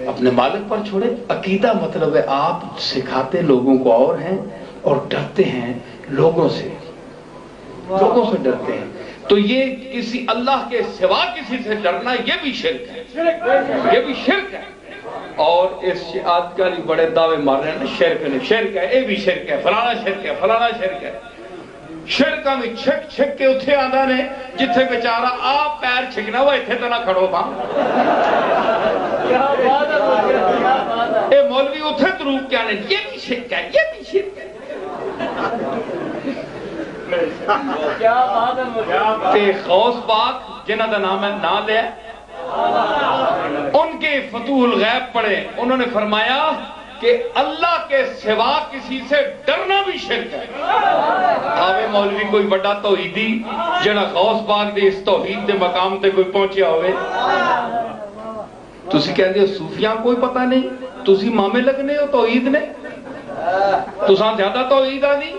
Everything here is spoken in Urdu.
اپنے مالک پر چھوڑے. عقیدہ مطلب ہے آپ سکھاتے لوگوں کو اور ہیں اور ڈرتے ہیں لوگوں سے ڈرتے ہیں. تو یہ کسی اللہ کے سوا کسی سے ڈرنا یہ بھی شرک ہے. اور اس آج کل بڑے دعوے مار رہے ہیں شرک ہے یہ بھی شرک ہے فلانا شرک ہے. شرکاں میں چھک کے اتھے آندہ نے جتھے بیچارہ آپ پیر چھکنا وہ اتھے تو نہ کھڑو تھا. اے مولوی اتھے دروپ کیا نہیں یہ بھی شرک ہے. تے غوث پاک جنہ دا نام ہے نا لے ان کے فتوح الغیب پڑھے. انہوں نے فرمایا کہ اللہ کے سوا کسی سے ڈرنا بھی شرک ہے. آوے مولوی کوئی بڑا توحیدی جنہ غوث پاک دے اس توحید دے مقام تے کوئی پہنچیا ہوئے. تسی کہندے ہو صوفیاں کوئی پتہ نہیں, تسی مامے لگنے ہو توحید نے, تساں زیادہ توحید آ نہیں.